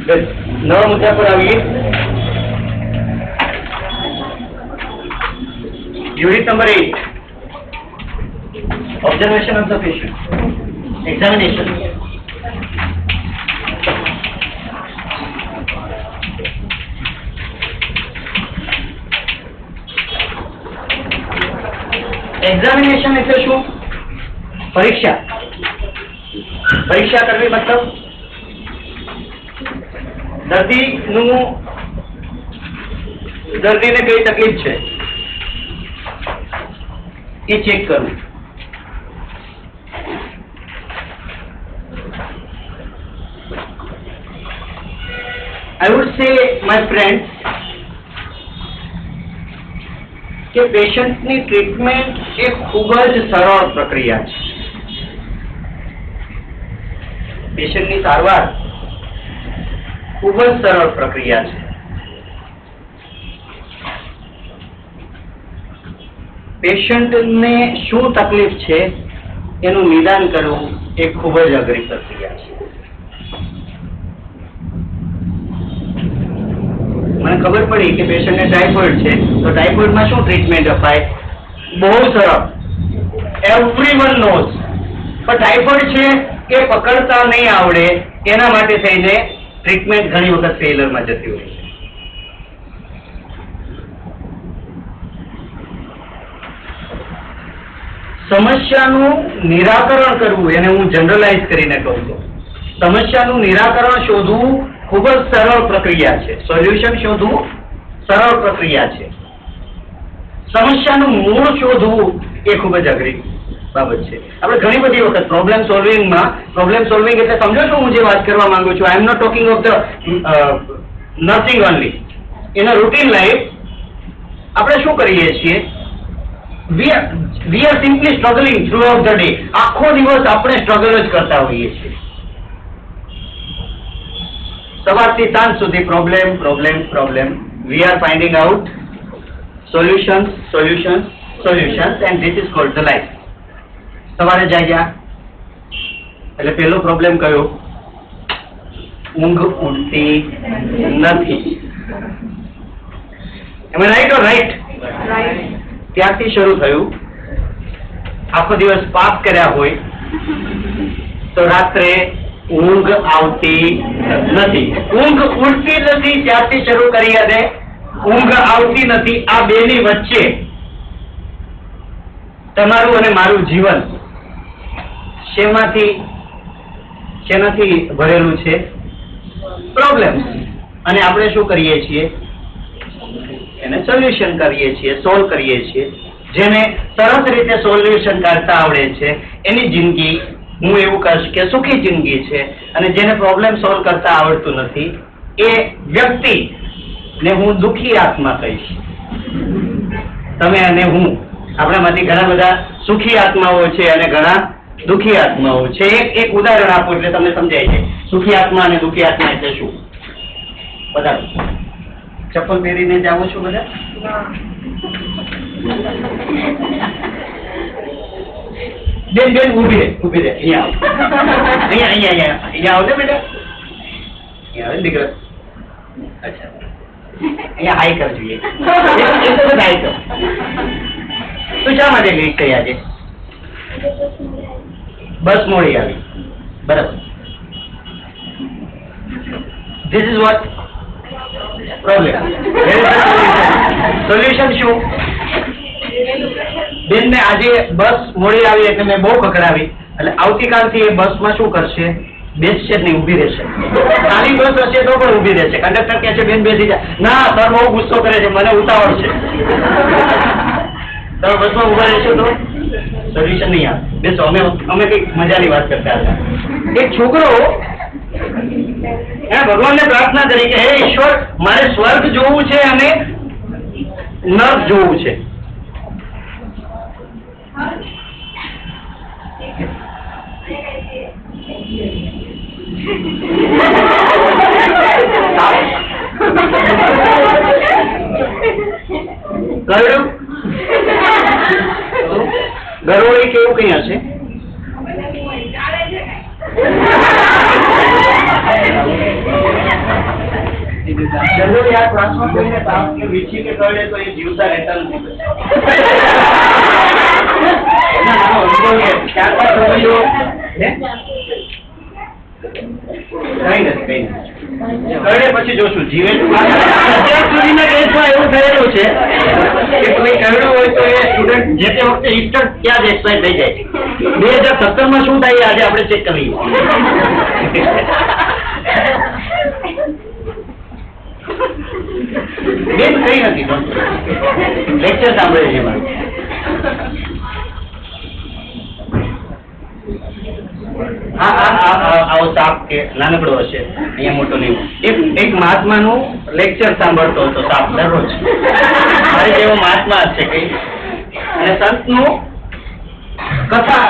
નવા મુદ્દા પર આવીએ. Unit number 8, observation of the patient, examination. Examination એટલે શું? પરીક્ષા. પરીક્ષા કરવી મતલબ દર્દીને કઈ તકલીફ છે એ ચેક કરવું. I would say, my friends, કે પેશન્ટની ટ્રીટમેન્ટ એ ખૂબ જ સરળ પ્રક્રિયા છે. પેશન્ટની સારવાર ખૂબ જ સરળ પ્રક્રિયા છે. પેશન્ટને શું તકલીફ છે એનું નિદાન કરવું એ ખૂબ જ અઘરી પ્રક્રિયા છે. મને ખબર પડી કે પેશન્ટને ટાઇફોઇડ છે તો ટાઇફોઇડમાં શું ટ્રીટમેન્ટ અપાય? બહુ સરળ, એવરીવન નોઝ. પણ ટાઇફોઇડ છે કે પકડતા નહીં આવડે એના માટે થઈને ટ્રીટમેન્ટ ઘણી વખત ફેલરમાં જતી હોય છે. સમસ્યાનું નિરાકરણ કરવું, એને હું જનરલાઇઝ કરીને કહું છું, સમસ્યાનું નિરાકરણ શોધવું ખૂબ જ સરળ પ્રક્રિયા છે. સોલ્યુશન શોધવું સરળ પ્રક્રિયા છે. સમસ્યાનું મૂળ શોધવું એ ખૂબ જ અઘરી બાબત છે. આપણે ઘણી બધી વખત પ્રોબ્લેમ સોલ્વિંગ એટલે સમજો છો હું જે વાત કરવા માંગુ છું. I am not talking of the nursing only. In a routine life આપણે શું કરીએ છીએ? We are simply struggling throughout the day. આખો દિવસ આપણે સ્ટ્રગલ જ કરતા હોઈએ છીએ. સવારથી સાંજ સુધી problem. We are finding out solutions, and this is called the life. સવારે જાગ્યા એટલે પહેલો પ્રોબ્લેમ કયો? ઊંઘ ઉડતી નથી. Am I right or right? ત્યાંથી શરૂ થયું. આખો દિવસ પાપ કર્યા હોય તો રાત્રે ઊંઘ આવતી નથી. ઊંઘ ઉડતી નથી ત્યારથી શરૂ કરી અને ઊંઘ આવતી નથી. આ બેની વચ્ચે તમારું અને મારું જીવન શેનાથી ભરેલું છે? પ્રોબ્લેમ્સ. અને આપણે શું કરીએ છીએ? એને સોલ્યુશન કરીએ છીએ, સોલ્વ કરીએ છીએ. જેને સરસ રીતે સોલ્યુશન કાઢતા આવડે છે એની જિંદગી હું એવું કહીશ કે સુખી જિંદગી છે. અને જેને પ્રોબ્લેમ સોલ્વ કરતા આવડતું નથી એ વ્યક્તિને હું દુઃખી આત્મા કહીશ. તમે અને હું, આપણામાંથી ઘણા બધા સુખી આત્માઓ છે અને ઘણા દુઃખી આત્માઓ છે. એક ઉદાહરણ આપો એટલે તમને સમજાય છે સુખી આત્મા અને દુઃખી આત્મા એટલે શું. બધા ચપ્પલ પહેરીને જાઓ છો બધા? બેન ઊભી રહે. અહીંયા આવો ને બેટા. અહીંયા આવે દીકરા. અચ્છા, અહીંયા હાઈ કર જોઈએ. હાઈ કર. તું શા માટે લેટ થઈ આજે? બસ મોડી આવી. બરાબર. This is what problem. Solution શું? બેન ને આજે બસ મોડી આવી એટલે મેં બહુ ખકડાવી. એટલે આવતીકાલથી એ બસમાં શું કરશે? બેસશે જ નહીં, ઊભી રહેશે. નાની બસ હશે તો પણ ઊભી રહેશે. કંડક્ટર કહે છે બેન બેસી જાય. ના સર બહુ ગુસ્સો કરે છે, મને ઉતાવળ છે. તમે બસમાં ઊભા રહેશો તો સોલ્યુશન નહીં આવે. બેસો. અમે કઈક મજાની વાત કરતા હતા. એક છોકરો ભગવાનને પ્રાર્થના કરી કે હે ઈશ્વર, મારે સ્વર્ગ જોવું છે અને નર્ક જોવું છે. ગરોળી કેવું કઈ હશે? જનરલી આ ક્લાસમાં કોઈને સાપ કે વીછી કે કરડે તો એ જીવતા રહેતા નથી. એના નાનો અનુભવ છે. ત્યારબાદ સમજો કઈ નથી. કરડે પછી જોશું. જીવે અત્યાર સુધીના કેસમાં એવું થયેલું છે કે કોઈ કરડ્યું હોય તો એ સ્ટુડન્ટ જે તે વખતે ઇન્સ્ટન્ટ ત્યાં જ એક્સપાયર થઈ જાય. 2017માં શું થાય આજે આપણે ચેક કરીએ. બેન કઈ નથી લેક્ચર સાંભળે છે મારું. આવો સાપ કે નાનકડો હશે, અહીંયા મોટો નહીં. એક મહાત્માનું લેક્ચર સાંભળતો હતો સાપ દરરોજ. મારે જેવો મહાત્મા છે કઈ, અને સંતનું કથા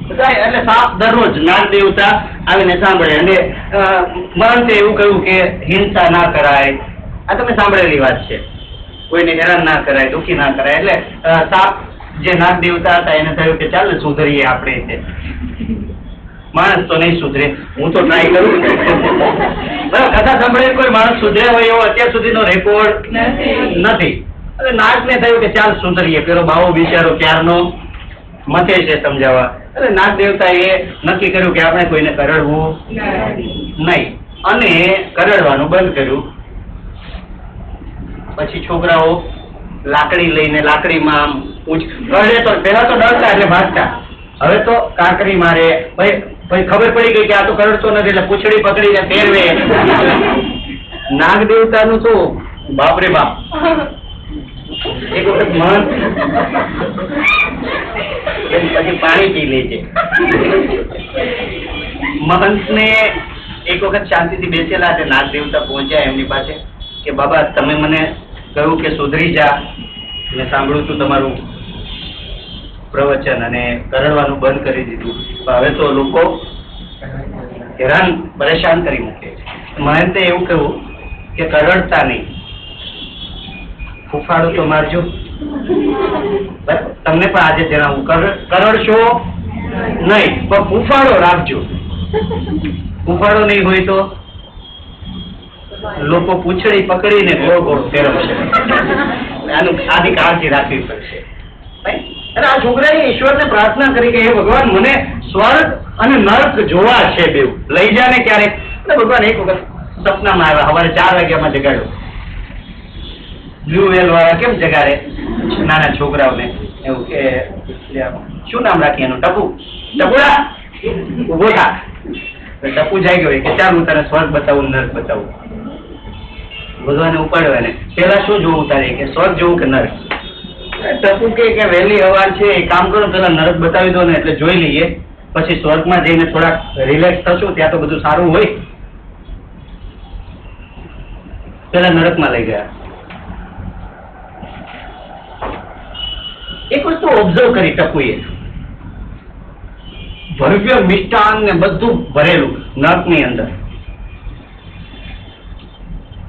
એટલે સાપ દરરોજ નાગ દેવતા આવીને સાંભળે. અને મહંતે એવું કહ્યું કે હિંસા ના કરાય. આ તમે સાંભળેલી વાત છે. કોઈને હેરાન ના કરાય, દુઃખી ના કરાય. એટલે સાપ જે નાગ દેવતા હતા એને થયું કે ચાલ સુધરીએ આપણે. માણસ તો નહીં સુધરે, હું તો ટ્રાય કરું. કથા સાંભળે કોઈ માણસ સુધરે હોય એવો અત્યાર સુધીનો રેકોર્ડ નથી. એટલે નાગને થયું કે ચાલ સુધરીએ. પેલો બાવો બિચારો ક્યારનો મથે છે સમજાવવા. એટલે નાગ દેવતાએ નક્કી કર્યું કે આપણે કોઈને કરડવું નહીં, અને કરડવાનું બંધ કર્યું. પછી છોકરાઓ લાકડી લઈને લાકડીમાં આમ કરડે તો પેલા તો ડરતા એટલે ભાગતા. હવે તો કાંકરી મારે. પછી ખબર પડી ગઈ કે આ તો કરડતો નથી એટલે પૂંછડી પકડીને ફેરવે. નાગ દેવતાનું તો બાપરે બાપ. એક વખત મહંત પછી પાણી પી લે છે. મહંતને એક વખત શાંતિથી બેસેલા છે. નાગ દેવતા પહોંચ્યા એમની પાસે કે બાબા તમે મને કહ્યું કે સુધરી જા, મેં સાંભળ્યું હતું તમારું પ્રવચન અને કરડવાનું બંધ કરી દીધું, હવે તો લોકો હેરાન પરેશાન કરી મૂકે. મહંતે એવું કહ્યું કે કરડતા નહીં, ફૂફાડો તો મારજો. તમને પણ આજે જણાવું, કરડશો નહીં પણ ફૂફાડો રાખજો. ફૂફાડો નહીં હોય તો લોકો પૂંછડી પકડીને ગોળ ગોળ ફેરવશે. આની કાળજી રાખવી પડશે. અને આ છોકરાએ ઈશ્વરને પ્રાર્થના કરી કે હે ભગવાન મને સ્વર્ગ અને નર્ક જોવા છે, બેવ લઈ જા ને ક્યારેક. એટલે ભગવાન એક વખત સપનામાં આવ્યા, સવારે 4 વાગ્યામાં જગાડ્યો. બ્લુ વેલ વાળા કેમ જગાડે નાના છોકરાઓને, એવું કે શું નામ રાખીએ એનું, ટપુ, ટપુડા ઉભો થા. ટપુ જાય ગયો કે ચાલ હું તને સ્વર્ગ બતાવું નર્ક બતાવું. ભગવાને ઉપાડ્યો એને. પેલા શું જોવું તારે કે સ્વર્ગ જોવું કે નર્ક? ટપુ કે વહેલી હવાર છે, કામ કરો પેલા નરક બતાવી દો ને એટલે જોઈ લઈએ, પછી સ્વર્ગમાં જઈને થોડાક રિલેક્સ થશું, ત્યાં તો બધું સારું હોય. પેલા નરકમાં લઈ ગયા. એક વસ્તુ ઓબ્ઝર્વ કરી ટપુએ, ભવ્ય મિષ્ટાન ને બધું ભરેલું નરકની અંદર,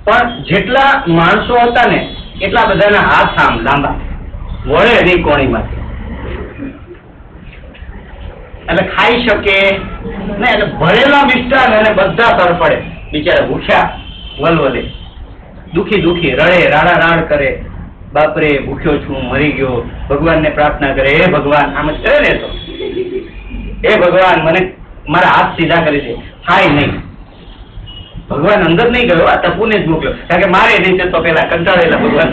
પણ જેટલા માણસો હતા ને એટલા બધાના હાથ આમ લાંબા, વળે નહીં કોણીમાંથી. એટલે ખાઈ શકે ને, એટલે ભરેલા મિષ્ટાન અને બધા તરફડે. બિચારા ભૂખ્યા વલવલે, દુખી દુખી રડે, રાડા રાડ કરે. બાપરે ભૂખ્યો છું, મરી ગયો. ભગવાનને પ્રાર્થના કરે, હે ભગવાન, આમ જ કરે ને તો, હે ભગવાન મને મારા હાથ સીધા કરી દે. થાય નહીં. ભગવાન અંદર નહીં ગયો, આ ટપુને જ મોકલ્યો, કારણ કે મારે નહીં તો પેલા કંટાળેલા ભગવાન.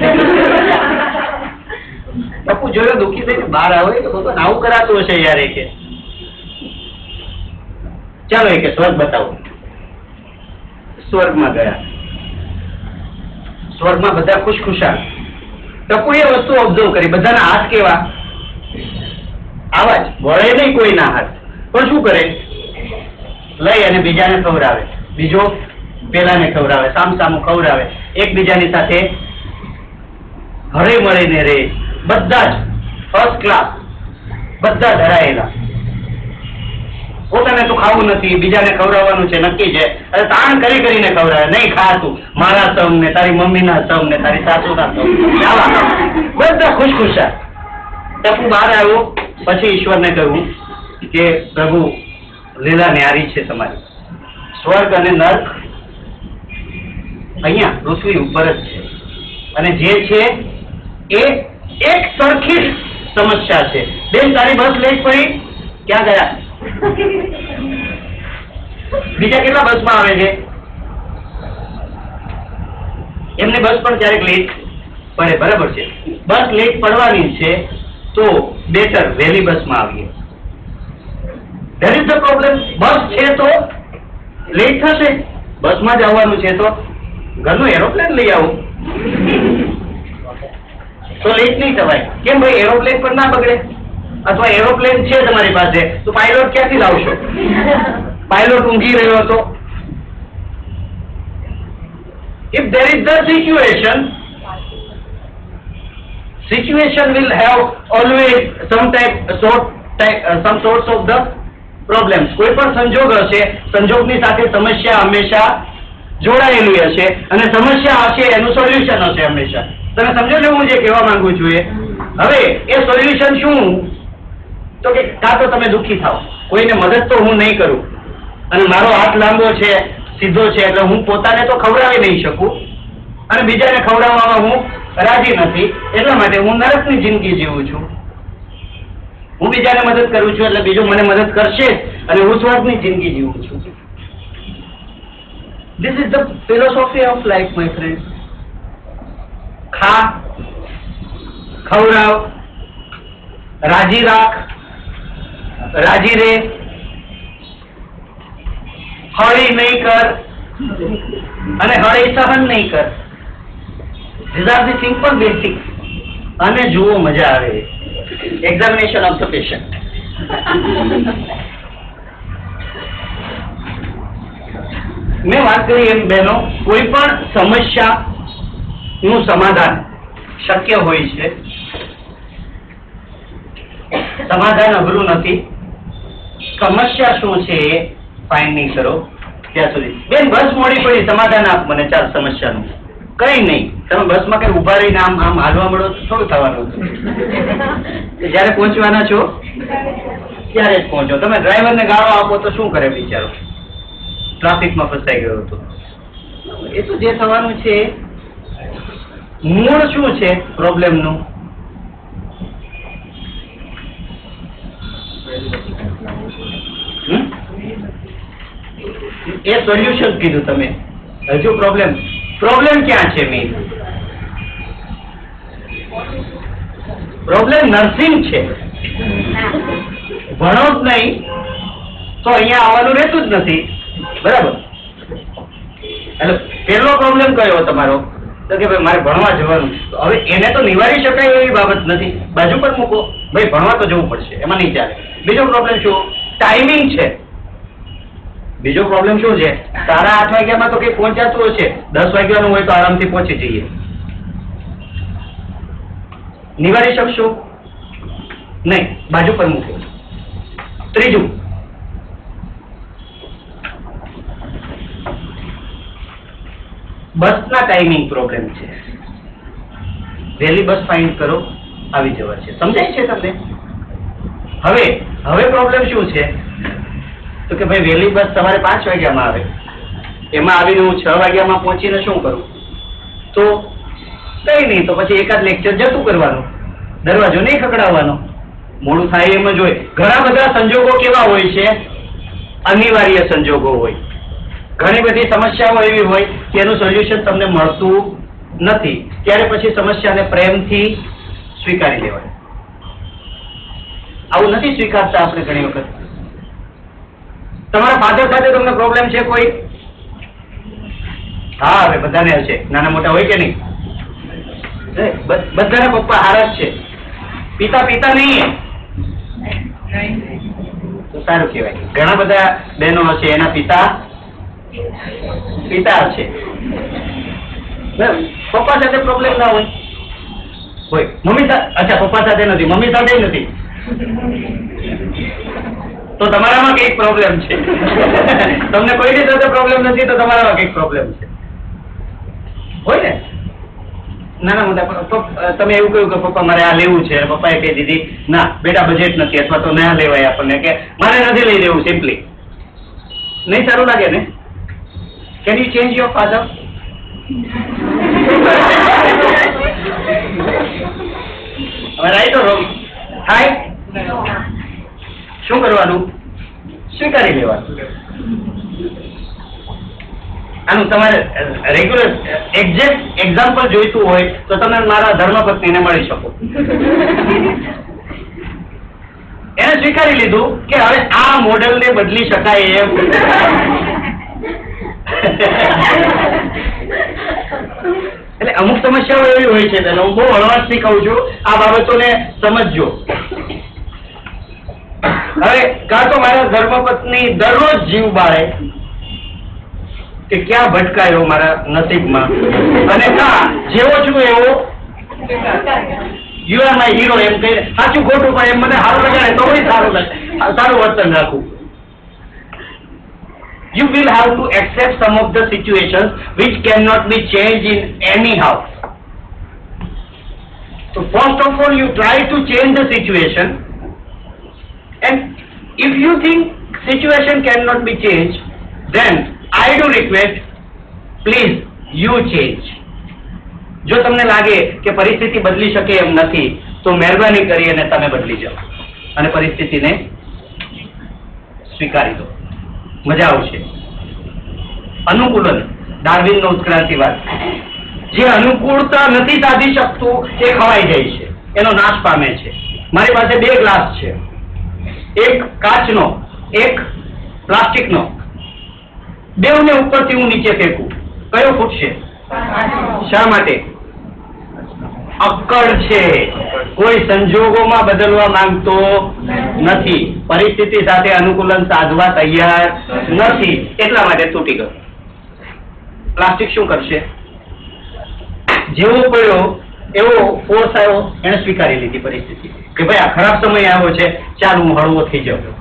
ટપુ જોયો દુઃખી થઈને બહાર આવે કે ભગવાન આવું કરાતું હશે યાર. કે ચાલો એ કે સ્વર્ગ બતાવો. સ્વર્ગમાં ગયા. સ્વર્ગમાં બધા ખુશખુશાલ. ટપુએ વસ્તુ ઓબ્ઝર્વ કરી, બધાના હાથ કેવા, આવા જ વળે નહીં કોઈના હાથ. પણ શું કરે, લઈ અને બીજાને ખવડાવે, બીજો પેલાને ખવડાવે, સામસામું ખવડાવે, એકબીજાની સાથે હળે મળીને રહે. બધા જ ફર્સ્ટ ક્લાસ, બધા ધરાયેલા. પોતાને તો ખાવું નથી, બીજાને ખવડાવવાનું છે નક્કી છે, અને તાણ કરી કરીને ખવડાવે. નહીં ખાતું, મારા સમ ને તારી મમ્મીના સમ ને તારી સાસુના સમ, બધા ખુશખુશાલ. ટપુ બહાર આવ્યો, પછી ઈશ્વરને કહ્યું કે પ્રભુ લીલા ન્યારી છે તમારી, સ્વર્ગ અને નર્ક અહીંયા પૃથ્વી ઉપર જ છે અને જે છે એ એક સરખી જ સમસ્યા છે. બેન તારી બસ લેટ પડી, ક્યાં ગયા? બીજા કેટલા બસમાં આવે છે? એમની બસ પણ ક્યારેક લેટ પડે, બરાબર છે. બસ લેટ પડવાની છે તો બેટર વહેલી બસમાં આવીએ. There is the problem. Bus છે તો લેટ થશે, બસમાં જ આવવાનું છે તો ઘરનું એરોપ્લેન લઈ આવું તો લેટ નહીં થવાય. કેમ ભાઈ? એરોપ્લેન પણ ના બગડે. અથવા એરોપ્લેન છે તમારી પાસે તો પાયલોટ ક્યાંથી લાવશો? પાયલોટ ઊંઘી રહ્યો હતો. If there is the situation will have always some sorts of the problems. કોઈ પણ સંજોગ હશે, સંજોગની સાથે સમસ્યા હંમેશા જોડાયેલી હશે અને સમસ્યા હશે એનું સોલ્યુશન હશે હંમેશા. તમે સમજો છો હું જે કહેવા માંગુ છું એ? હવે એ સોલ્યુશન શું? તો કે કાં તો તમે દુઃખી થાઓ, કોઈને મદદ તો હું નહીં કરું અને મારો હાથ લાંબો છે, સીધો છે, એટલે હું પોતાને તો ખવડાવી નહીં શકું અને બીજાને ખવડાવવામાં હું રાજી નથી, એટલા માટે હું નરકની જિંદગી જીવું છું. હું બીજાને મદદ કરું છું એટલે બીજું મને મદદ કરશે અને હું સ્વર્ગની જિંદગી જીવું છું. This is the philosophy of life, my friend. ખા, ખવડાવ, રાજી રાખ, રાજી રે, હળી નહીં કર અને હળી સહન નહીં કર. These are the simple basics. અને જુઓ મજા આવે. Examination of the patient. મેં વાત કરી એમ બહેનો, કોઈ પણ સમસ્યાનું સમાધાન શક્ય હોય છે. સમાધાન અઘરું નથી. સમસ્યા શું છે એ ફાઇન નહીં કરો ત્યાં સુધી. બેન બસ મોડી પડી, સમાધાન આપ મને. ચાલ સમસ્યાનું કઈ નહીં, તમે બસમાં કઈ ઉભા રહીને આમ આમ હાલવા મળો તો થોડું થવાનું છે. જયારે પહોંચવાના છો ત્યારે જ પહોંચો. તમે ડ્રાઈવરને ગાળો આપો તો શું કરે બિચારો? ટ્રાફિકમાં ફસાઈ ગયો હતો. એ તો જે થવાનું છે. મૂળ શું છે પ્રોબ્લેમનું? એ સોલ્યુશન કીધું તમે. હજુ પ્રોબ્લેમ ક્યાં છે? મેઇન પ્રોબ્લેમ નર્સિંગ છે. ભણો જ નહીં તો અહીંયા આવવાનું રહેતું જ નથી, બરાબર? એટલે પહેલો પ્રોબ્લેમ કયો તમારો? તો કે ભાઈ મારે ભણવા જવાનું. હવે એને તો નિવારી શકાય એવી બાબત નથી, બાજુ પર મૂકો. ભાઈ ભણવા તો જવું પડશે, એમાં નહીં ચાલે. બીજો પ્રોબ્લેમ શું? ટાઈમિંગ છે. બીજો પ્રોબ્લેમ શું છે? 8:30 વાગ્યામાં તો કઈ પહોંચાતું હશે, 10 વાગ્યાનું હોય તો આરામથી પહોંચી જઈએ. નિવારી શકશો? નહીં, બાજુ પર મૂકો. ત્રીજું, બસના ટાઈમિંગ પ્રોબ્લેમ છે. વહેલી બસ ફાઇન્ડ કરો, આવી જવા છે. સમજાય છે તમને? હવે પ્રોબ્લેમ શું છે? તો કે ભાઈ વહેલી બસ સવારે 5 વાગ્યામાં આવે, એમાં આવીને હું 6 વાગ્યામાં પહોંચીને શું કરું? તો કઈ નહીં, તો પછી એકાદ લેક્ચર જતું કરવાનું, દરવાજો નહીં ખકડાવવાનો. મોડું થાય એમ જ હોય. ઘણા બધા સંજોગો કેવા હોય છે? અનિવાર્ય સંજોગો હોય. ઘણી બધી સમસ્યાઓ એવી હોય કે એનું સોલ્યુશન તમને મળતું નથી, ત્યારે પછી સમસ્યાને પ્રેમથી સ્વીકારી લેવાય. આવું નથી સ્વીકારતા આપણે ઘણી વખત. તમારા ફાધર સાથે તમને પ્રોબ્લેમ છે કોઈ? હા, હવે બધાને હશે, નાના મોટા હોય કે નહીં? બધાના પપ્પા હારા જ છે. પિતા નહીં તો સારું કહેવાય. ઘણા બધા બહેનો હશે એના પિતા છે. પપ્પા સાથે પ્રોબ્લેમ ના હોય. મમ્મી સાથે, અચ્છા પપ્પા સાથે નથી, મમ્મી સાથે નથી, તો તમારામાં કઈક પ્રોબ્લેમ છે. તમને કોઈની સાથે પ્રોબ્લેમ નથી તો તમારામાં કઈક પ્રોબ્લેમ છે. હોય ને? નાના મોટા તમે એવું કહ્યું કે પપ્પા મારે આ લેવું છે, પપ્પાએ કહી દીધી ના બેટા બજેટ નથી, અથવા તો ના લેવાય આપણને, કે મારે નથી લઈ લેવું સિમ્પલી. નહીં સારું લાગે ને? Can you change your father? હવે રાઈટ ઓર રોંગ થાય? શું કરવાનું? સ્વીકારી લેવાનું. આનું તમારે રેગ્યુલર એક્ઝેક્ટ એક્ઝામ્પલ જોઈતું હોય તો તમે મારા ધર્મપત્નીને મળી શકો. એને સ્વીકારી લીધું કે હવે આ મોડેલને બદલી શકાય એમ. એટલે અમુક સમસ્યાઓ એવી હોય છે હું બહુ હળવાશથી કહું છું, આ બાબતોને સમજજો. હવે કાં તો મારા ધર્મપત્ની દરરોજ જીવ બાળે કે ક્યાં ભટકાયો મારા નસીબમાં, અને કાં જેવો છું એવો યુ આર માય હીરો એમ કહી સાચું ખોટું પણ એમ મને સારું લગાડે તો સારું વર્તન રાખવું. You will have to accept some of the situations which cannot be changed in anyhow. So first of all, you try to change the situation, and if you think situation cannot be changed, then I do request, please you change. જો તમને લાગે કે પરિસ્થિતિ બદલી શકે એમ નથી તો મહેરબાની કરી અને તમે બદલી જાઓ અને પરિસ્થિતિને સ્વીકારી દો. મજા આવશે. અનુકૂલન, ડાર્વિનનો ઉત્ક્રાંતિવાદ. જે અનુકૂળતા નથી સાધી શકતું એ ખવાઈ જાય છે, એનો નાશ પામે છે. મારી પાસે 2 ગ્લાસ છે, એક કાચનો એક પ્લાસ્ટિકનો. બેવને ઉપરથી હું નીચે ફેંકું, કયો ફૂટશે? શા માટે? અક્કડ છે, કોઈ સંજોગોમાં બદલવા માંગતો નથી, પરિસ્થિતિ સાથે અનુકૂલન સાધવા તૈયાર નથી, એટલા માટે તૂટી ગયો. પ્લાસ્ટિક શું કરશે? જેવો પડ્યો એવો ફોર્સ આવ્યો, એને સ્વીકારી લીધી પરિસ્થિતિ કે ભાઈ આ ખરાબ સમય આવ્યો છે, ચાલ હું હળવો થઈ જાઉં,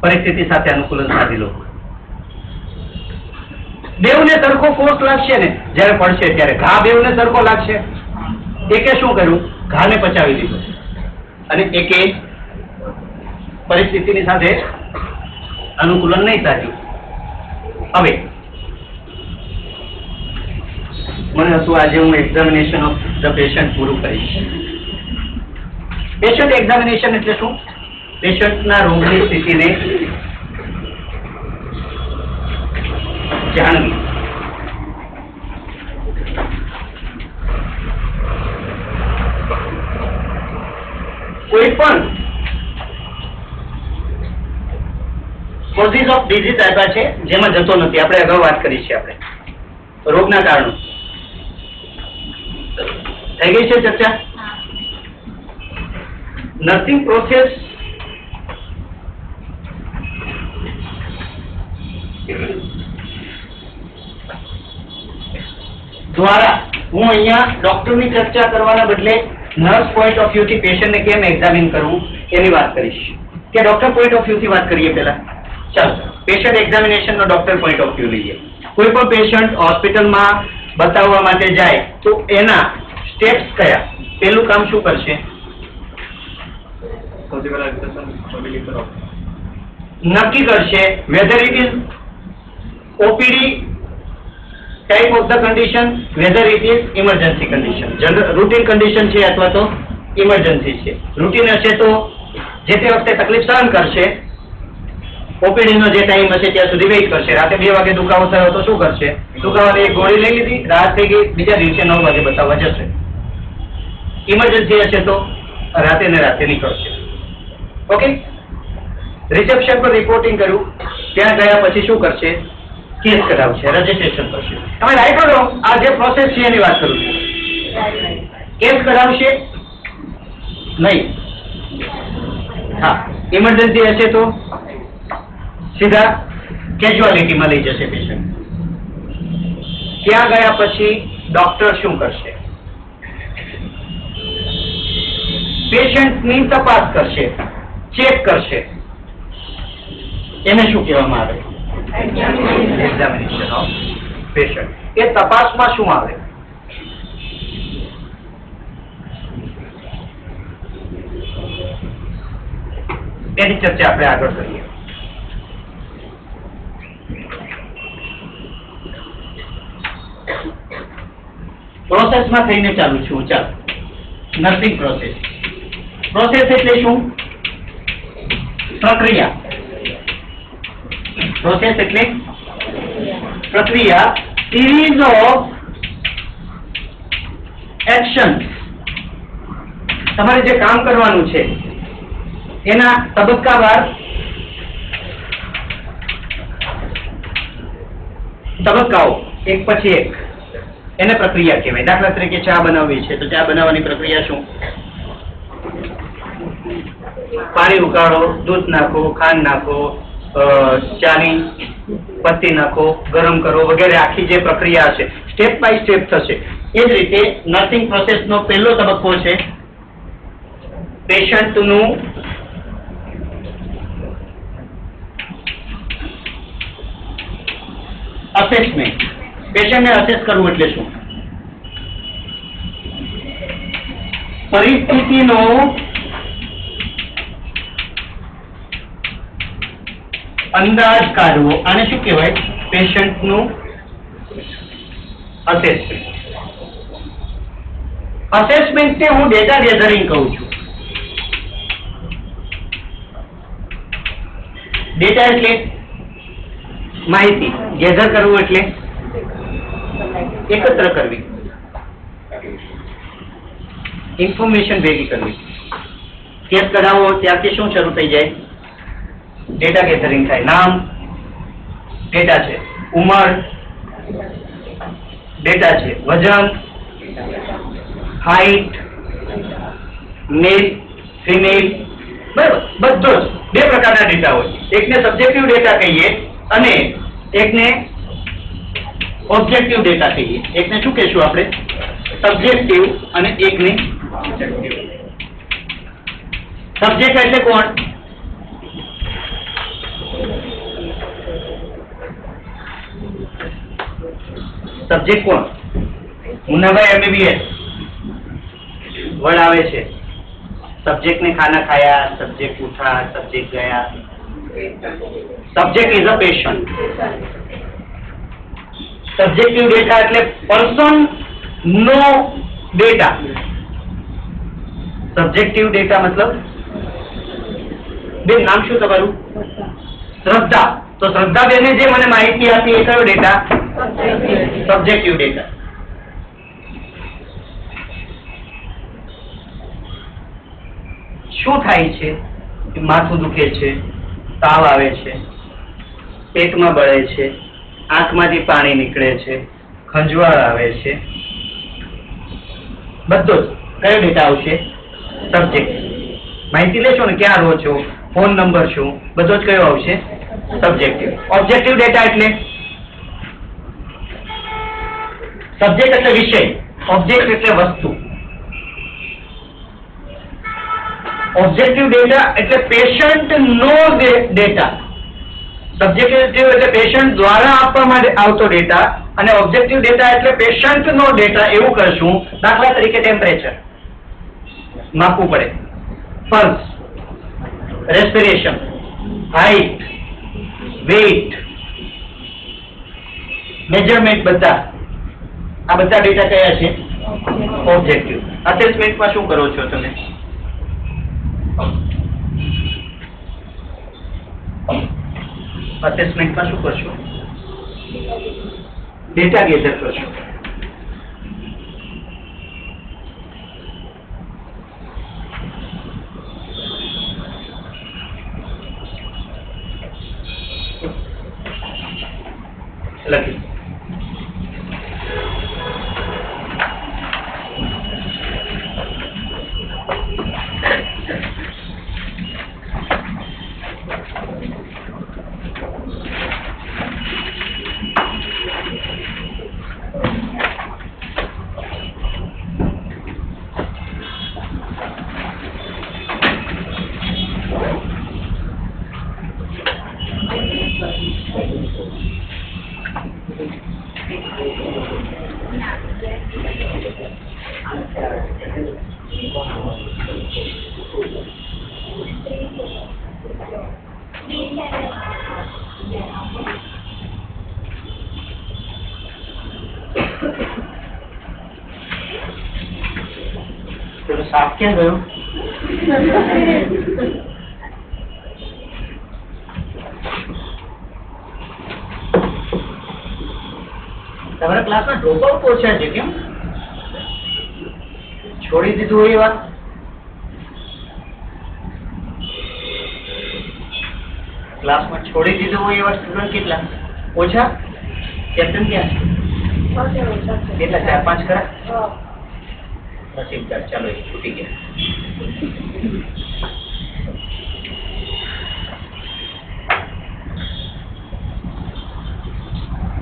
પરિસ્થિતિ સાથે અનુકૂલન સાધી લો. બેવને સરખો ફોર્સ લાગશે ને જ્યારે પડશે ત્યારે ઘા બેવને સરખો લાગશે. એકે શું કર્યું? ઘાને પચાવી દીધો અને એકે પરિસ્થિતિની સાથે અનુકૂલન નહીં સાધ્યું. હવે મને હતું આજે હું એક્ઝામિનેશન ઓફ ધ પેશન્ટ પૂરું કરીશ. પેશન્ટ એક્ઝામિનેશન એટલે શું? પેશન્ટના રોગની સ્થિતિને જાણવી. કોઈ પણ કોઝિસ ઓફ ડિઝીઝ આપ્યા છે જેમાં જતો નથી. આપણે અગાઉ વાત કરી છે. આપણે રોગના કારણો થઈ ગઈ છે ચર્ચા. નર્સિંગ પ્રોસેસ દ્વારા હું અહીંયા ડોક્ટરની ચર્ચા કરવાના બદલે નર્સ પોઈન્ટ ઓફ વ્યૂ થી પેશન્ટને કેમ એક્ઝામિન કરવું એની વાત કરીશ. કે ડોક્ટર પોઈન્ટ ઓફ વ્યૂ થી વાત કરીએ પહેલા. ચાલો પેશન્ટ એક્ઝામિનેશન નો ડોક્ટર પોઈન્ટ ઓફ વ્યૂ લઈએ. કોઈ પણ પેશન્ટ હોસ્પિટલમાં બતાવવા માટે જાય તો એના સ્ટેપ્સ કયા? પહેલું કામ શું કરશે? નક્કી કરશે weather it is OPD type of the condition, whether it is emergency condition, routine condition છે અથવા તો emergency છે. routine હશે તો જે તે વખતે તકલીફ સહન કરશે, ઓપીડી નો જે ટાઈમ હશે ત્યાં સુધી વેઇટ કરશે. રાતે 2 વાગે દુખાવો થયો તો શું કરશે? દુખાવાની એક ગોળી લઈ લીધી, રાત થઈ ગઈ, બીજા દિવસે 9 વાગે બતાવવા જશે. ઇમરજન્સી હશે તો રાતે ને રાતે નીકળશે. ઓકે, રિસેપ્શન પર રિપોર્ટિંગ કર્યું, ત્યાં ગયા પછી શું કરશે? કેસ કઢાવશે, રજીસ્ટ્રેશન કરશે. તમે રાઈટ કરો, આ જે પ્રોસેસ છે એની વાત કરું છું. કેસ કઢાવશે નહીં. હા, ઇમરજન્સી હશે તો સીધા કેઝ્યુઆલિટીમાં લઈ જશે પેશન્ટ. ત્યાં ગયા પછી ડોક્ટર શું કરશે? પેશન્ટની તપાસ કરશે, ચેક કરશે. એને શું કહેવામાં આવે? Examination of patient. એ તપાસમાં શું આવે? એની ચર્ચા આપણે આગળ કરીએ. પ્રોસેસમાં થઈને ચાલુ છું. ચાલો, નર્સિંગ પ્રોસેસ. પ્રોસેસ એટલે શું? પ્રક્રિયા. પ્રોસેસ એટલે પ્રક્રિયા. Series of action. તમારે જે કામ કરવાનું છે એના તબક્કાવાર તબક્કાઓ એક પછી એક, એને પ્રક્રિયા કહેવાય. દાખલા તરીકે ચા બનાવવી છે તો ચા બનાવવાની પ્રક્રિયા શું? પાણી ઉકાળો, દૂધ નાખો, ખાંડ નાખો, ચાની પત્તી નાખો, ગરમ કરો વગેરે આખી જે પ્રક્રિયા છે સ્ટેપ બાય સ્ટેપ થશે. એ જ રીતે નર્સિંગ પ્રોસેસનો પહેલો તબક્કો છે પેશન્ટનું અસેસમેન્ટ. પેશન્ટને અસેસ કરવું એટલે શું? પરિસ્થિતિનો અંદાજ કાઢવો. આને શું કહેવાય? પેશન્ટનું અસેસમેન્ટ. અસેસમેન્ટને હું ડેટા ગેધરિંગ કહું છું. ડેટા એટલે માહિતી, ગેધર કરવું એટલે એકત્ર કરવી, ઇન્ફોર્મેશન ભેગી કરવી. કેસ કઢાવો ત્યારથી શું શરૂ થઈ જાય? ડેટા ગેધરિંગ થાય. નામ ડેટા છે, ઉંમર ડેટા છે, વજન, હાઈટ, મેલ ફિમેલ, બરાબર, બધો જ બે પ્રકારના ડેટા હોય. એકને સબ્જેક્ટિવ ડેટા કહીએ અને એકને ઓબ્જેક્ટિવ ડેટા કહીએ. એકને શું કહીશું આપણે? સબ્જેક્ટિવ અને એકને ઓબ્જેક્ટિવ. સબ્જેક્ટ એટલે કોણ? સબ્જેક્ટ કોણ? મુન્નાભાઈ MBBS વર્ડ આવે છે. सब्जेक्ट ने खाना खाया, सब्जेक्ट उठा, सब्जेक्ट गया. Subject is a patient. Subjective data એટલે पर्सन નો ડેટા. સબ્જેક્ટિવ ડેટા મતલબ બેન નામ શું તમારું? શ્રદ્ધા. તો શ્રદ્ધા બેને જે મને માહિતી આપી એ કયો ડેટા? Subjective data. શું થાય છે? માથું દુખે છે, તાવ આવે છે, પેટમાં બળે છે, આંખમાંથી પાણી નીકળે છે, ખંજવાળ આવે છે, બધો જ કયો ડેટા આવશે? સબ્જેક્ટ. માહિતી લેશો ને, ક્યાં રહો છો, ફોન નંબર શું, બધો જ કયો આવશે? સબ્જેક્ટિવ. ઓબ્જેક્ટિવ ડેટા એટલે સબ્જેક્ટ એટલે વિષય, ઓબ્જેક્ટ એટલે વસ્તુ. ઓબ્જેક્ટિવ ડેટા એટલે પેશન્ટ નો ડેટા. સબ્જેક્ટિવ એટલે પેશન્ટ દ્વારા આપવામાં આવતો ડેટા અને ઓબ્જેક્ટિવ ડેટા એટલે પેશન્ટ નો ડેટા. એવું કરશું. દાખલા તરીકે ટેમ્પરેચર માપવું પડે, pulse, respiration, height, weight, measurement, બધા આ બધા ડેટા કયા છે? ઓબ્જેક્ટિવ. અસેસમેન્ટમાં શું કરો છો તમે? અસેસમેન્ટમાં શું કરશો? ડેટા ગેધર કરશો. લખી સાપ ક્યાં ગયો? તમારા ક્લાસમાં ડ્રોપ આઉટ ઓછા છે કેમ? છોડી દીધું હોય એ વાત? ક્લાસમાં છોડી દીધું હોય એવા સ્ટુડન્ટ કેટલા? ઓછા? કેપ્ટન ક્યાં છે? કેટલા? 4-5 ખરા? નસીબદાર. ચાલો એ છૂટી ગયા.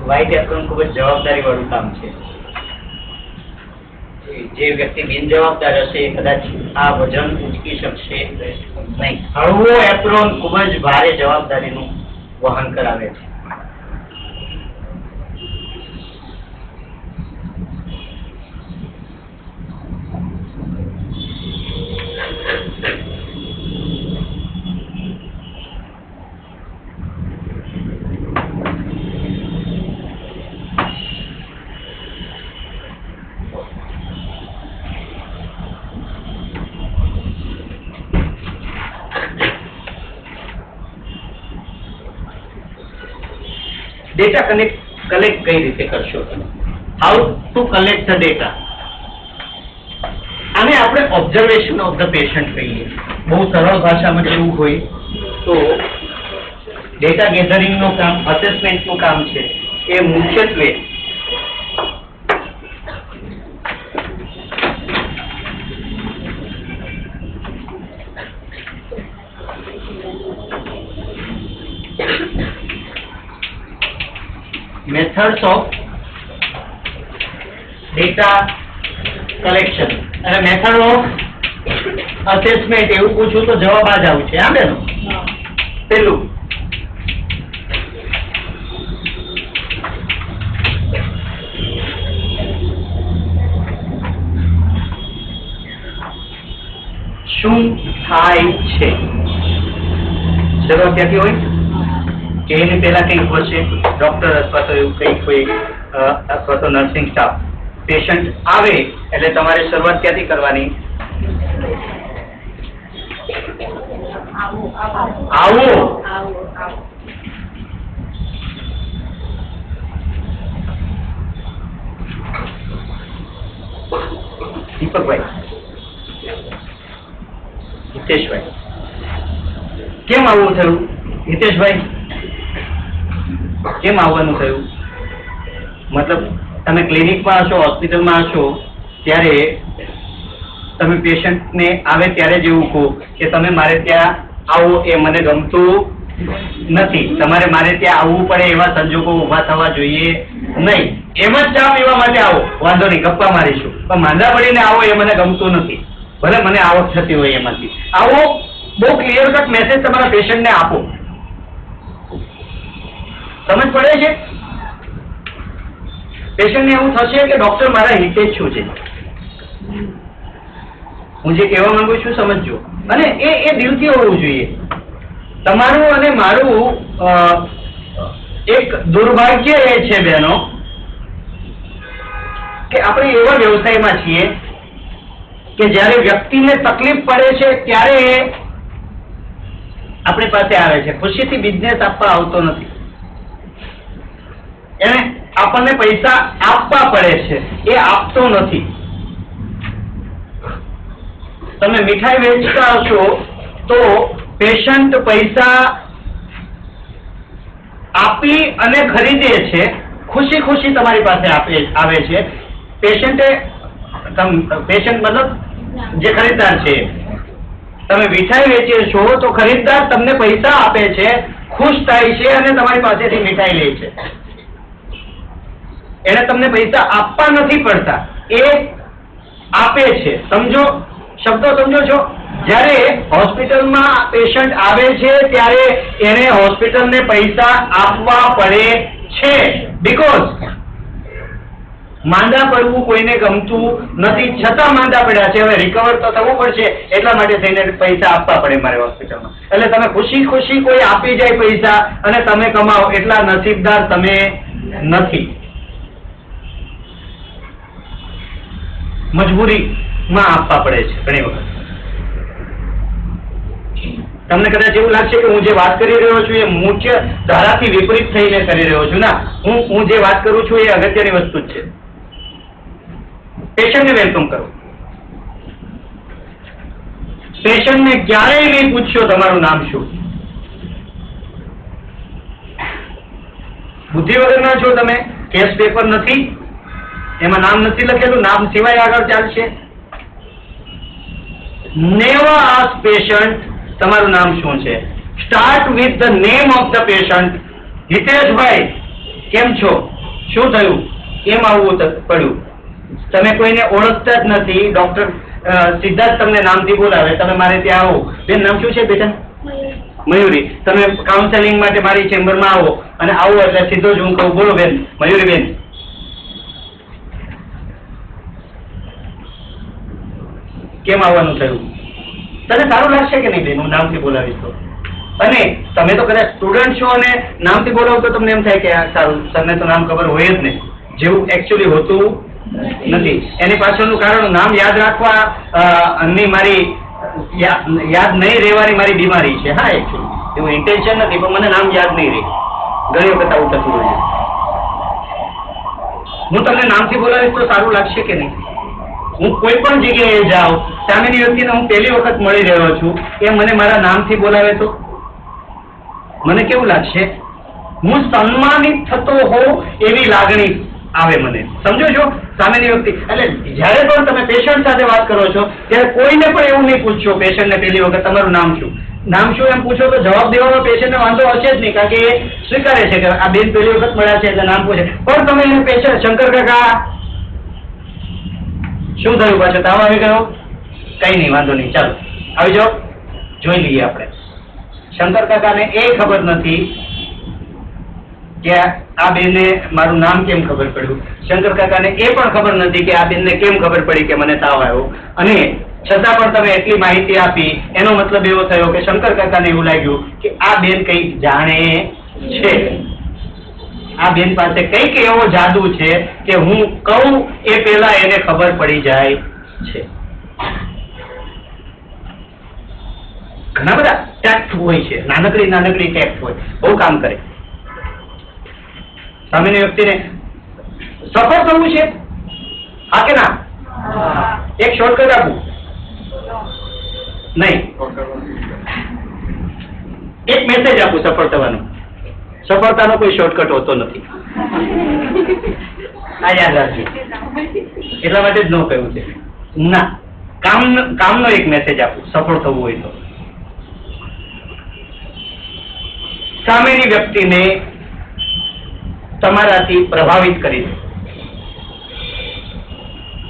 વ્હાઇટ એપ્રોન ખૂબ જ જવાબદારી વાળું કામ છે. જે વ્યક્તિ બિનજવાબદાર હશે એ કદાચ આ વજન ઉચકી શકશે નહીં. હળવો એપ્રોન ખૂબ જ ભારે જવાબદારીનું વહન કરાવે છે. ડેટા કલેક્ટ કઈ રીતે કરશો? How to collect the data. આને આપણે ઓબ્ઝર્વેશન ઓફ ધ પેશન્ટ કહીએ. બહુ સરળ ભાષામાં કેવું હોય તો ડેટા ગેધરિંગનું કામ, અસેસમેન્ટનું કામ છે એ મુખ્યત્વે methods of data collection અને method of assessment એવું પૂછું તો જવાબ આ જ આવશે. હા બેનો? પેલું શું થાય છે? શરૂઆત ક્યાંથી હોય? કે એની પહેલા કંઈક હશે, ડોક્ટર અથવા તો એવું કંઈક હોય અથવા તો નર્સિંગ સ્ટાફ. પેશન્ટ આવે એટલે તમારે શરૂઆત ક્યાંથી કરવાની? આવો. દીપકભાઈ, હિતેશભાઈ, કેમ આવું થયું? હિતેશભાઈ, કેમ આવવાનું થયું? મતલબ તમે ક્લિનિકમાં હશો, હોસ્પિટલમાં હશો, ત્યારે તમે પેશન્ટને આવે ત્યારે જ એવું કહો કે તમે મારે ત્યાં આવો, એ મને ગમતું નથી. તમારે મારે ત્યાં આવવું પડે એવા સંજોગો ઊભા થવા જોઈએ નહીં. એમ જ ચા પીવા માટે આવો, વાંધો નહીં, ગપ્પા મારીશું, પણ માંદા પડીને આવો એ મને ગમતું નથી. ભલે મને આવક થતી હોય એમાંથી. આવો બહુ ક્લિયર કટ મેસેજ તમારા પેશન્ટને આપો. સમજ પડે છે? પેશન્ટને એવું થશે કે ડોક્ટર મારા હિતે જ શું છે. હું જે કહેવા માંગુ છું સમજજો. અને એ દિલથી હોવું જોઈએ. તમારું અને મારું એક દુર્ભાગ્ય એ છે બહેનો કે આપણે એવા વ્યવસાયમાં છીએ કે જ્યારે વ્યક્તિને તકલીફ પડે છે ત્યારે આપણી પાસે આવે છે. ખુશીથી બિઝનેસ આપવા આવતો નથી. એને આપણને પૈસા આપવા પડે છે, એ આપતો નથી. તમે મીઠાઈ વેચતા હશો તો પેશન્ટ પૈસા આપી અને ખરીદે છે, ખુશી ખુશી તમારી પાસે આવે છે. પેશન્ટ મતલબ જે ખરીદદાર છે, તમે મીઠાઈ વેચીએ છો તો ખરીદદાર તમને પૈસા આપે છે, ખુશ થાય છે અને તમારી પાસેથી મીઠાઈ લે છે. એને તમને પૈસા આપવા નથી પડતા, એ આપે છે. સમજો, શબ્દો સમજો છો? જ્યારે હોસ્પિટલમાં પેશન્ટ આવે છે ત્યારે એને હોસ્પિટલને પૈસા આપવા પડે છે. બીકોઝ માંદા પડવું કોઈને ગમતું નથી, છતાં માંદા પડ્યા છે, હવે રિકવર તો થવું પડશે, એટલા માટે થઈને પૈસા આપવા પડે મારે હોસ્પિટલમાં. એટલે તમે ખુશી ખુશી કોઈ આપી જાય પૈસા અને તમે કમાઓ, એટલા નસીબદાર તમે નથી. મજબૂરી માં આપવા પડે છે ઘણી વખત. તમને કદાચ એવું લાગશે કે હું જે વાત કરી રહ્યો છું એ મુખ્ય ધારાથી વિપરીત થઈને કરી રહ્યો છું. ના, હું જે વાત કરું છું એ અગત્યની વસ્તુ જ છે. પેશન્ટને વેલકમ કરો. પેશન્ટને ક્યારેય નહીં પૂછશો તમારું નામ શું. બુદ્ધિ વગરના છો તમે. કેસ પેપર નથી, એમાં નામ નથી લખેલું, નામ સિવાય આગળ ચાલશે. નેવર આસ્ક પેશન્ટ તમારું નામ શું છે. Start with the name of the patient. Hiteshbhai કેમ છો, શું થયું, કેમ આવવું પડ્યું. તમે કોઈને ઓળખતા જ નથી. ડોક્ટર સીધા જ તમને નામથી બોલાવે. તમે મારે ત્યાં આવો. બેન નામ શું છે બેટા? મયુરી. તમે કાઉન્સેલિંગ માટે મારી ચેમ્બરમાં આવો અને આવો એટલે સીધો જ હું કહું, બોલો બેન મયુરી બેન. કેમ આવવાનું થયું? તને સારું લાગશે કે નહીં બેન હું નામથી બોલાવીશ તો? અને તમે તો કદાચ સ્ટુડન્ટ છો અને નામથી બોલાવો તો તમને એમ થાય કે સારું, સરને તો નામ ખબર હોય જ નહીં, જેવું એકચ્યુઅલી હોતું નથી. એની પાછળનું કારણ નામ યાદ રાખવા મારી યાદ નહીં રહેવાની મારી બીમારી છે. હા, એકચ્યુઅલી એવું ઇન્ટેન્શન નથી, પણ મને નામ યાદ નહીં રહે. ઘણી વખત આવું થતું હોય. હું તમને નામથી બોલાવીશ તો સારું લાગશે કે નહીં? હું કોઈ પણ જગ્યાએ જાઉં, સામેની વ્યક્તિને હું પહેલી વખત મળી રહ્યો છું, એ મને મારા નામથી બોલાવે તો મને કેવું લાગશે? હું સન્માનિત થતો હોઉં એવી લાગણી આવે મને. સમજો છો? સામેની વ્યક્તિ એટલે જ્યારે પણ તમે પેશન્ટ સાથે વાત કરો છો ત્યારે કોઈને પણ એવું નહીં પૂછશો પેશન્ટને પહેલી વખત તમારું નામ શું. નામ શું એમ પૂછો તો જવાબ દેવામાં પેશન્ટને વાંધો હશે જ નહીં, કારણ કે એ સ્વીકારે છે કે આ બેન પહેલી વખત મળ્યા છે એટલે નામ પૂછે. પણ તમે એને પેશન્ટ શંકર કાકા શું થયું, પાછો તાવ આવી ગયો? કઈ નહીં, વાંધો નહીં, ચાલો આવી જાઓ, જોઈ લઈએ આપણે. શંકર કાકાને એ ખબર નથી કે આ બેનને મારું નામ કેમ ખબર પડ્યું. શંકર કાકાને એ પણ ખબર નથી કે આ બેનને કેમ ખબર પડી કે મને તાવ આવ્યો. અને છતાં પણ તમે એટલી માહિતી આપી, એનો મતલબ એવો થયો કે શંકર કાકાને એવું લાગ્યું કે આ બેન કંઈક જાણે છે. આ બેન પાસે કંઈક એવો જાદુ છે કે હું કહું એ પહેલા એને ખબર પડી જાય છે. ઘણા બધા ટેક્ટ હોય છે, નાનકડી ટેક્ટ હોય, બહુ કામ કરે. સામેની વ્યક્તિને સફળ થવું છે, હા કે ના? એક શોર્ટકટ આપું નહીં, એક મેસેજ આપું સફળ થવાનો. સફળતાનો કોઈ શોર્ટકટ હોતો નથી, આ યાદ રાખજો. એટલા માટે જ ન કહ્યું છે. ના, કામનો એક મેસેજ આપું સફળ થવું હોય તો. સામેની વ્યક્તિને તમારાથી પ્રભાવિત કરી દો.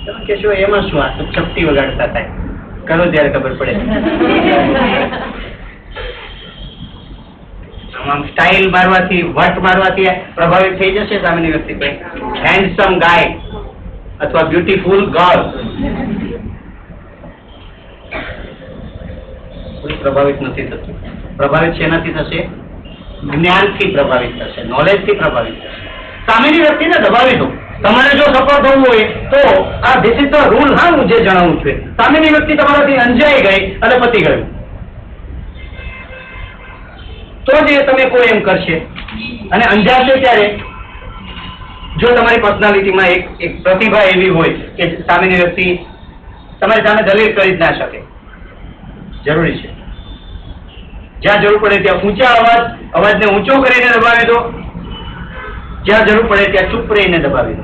તમે કહેશો એમાં શું, આ ચપટી વગાડતા થાય, કરો ત્યારે ખબર પડે. આમ સ્ટાઇલ મારવાથી, વટ મારવાથી પ્રભાવિત થઈ જશે સામેની વ્યક્તિ. હેન્ડસમ ગાય અથવા બ્યુટીફુલ ગર્લ કોઈ પ્રભાવિત નથી થતું. પ્રભાવિત શેનાથી થશે? જ્ઞાનથી પ્રભાવિત થશે, નોલેજથી પ્રભાવિત થશે. સામેની વ્યક્તિને દબાવી દો. તમારે જો સફળ થવું હોય તો આ ધીસ ઇઝ ધ રૂલ. હા, હું જે જણાવું છું સામેની વ્યક્તિ તમારાથી અંજાઈ ગઈ અને પતી ગયું તો જ તમે કોઈ એમ કરશે. અને અંજાશે ત્યારે જો તમારી પર્સનાલિટીમાં એક પ્રતિભા એવી હોય કે સામેની વ્યક્તિ તમારી સામે દલીલ કરી જ ના શકે. જરૂરી છે જ્યાં જરૂર પડે ત્યાં ઊંચા અવાજને ઊંચો કરીને દબાવી દો, જ્યાં જરૂર પડે ત્યાં ચૂપ રહીને દબાવી દો,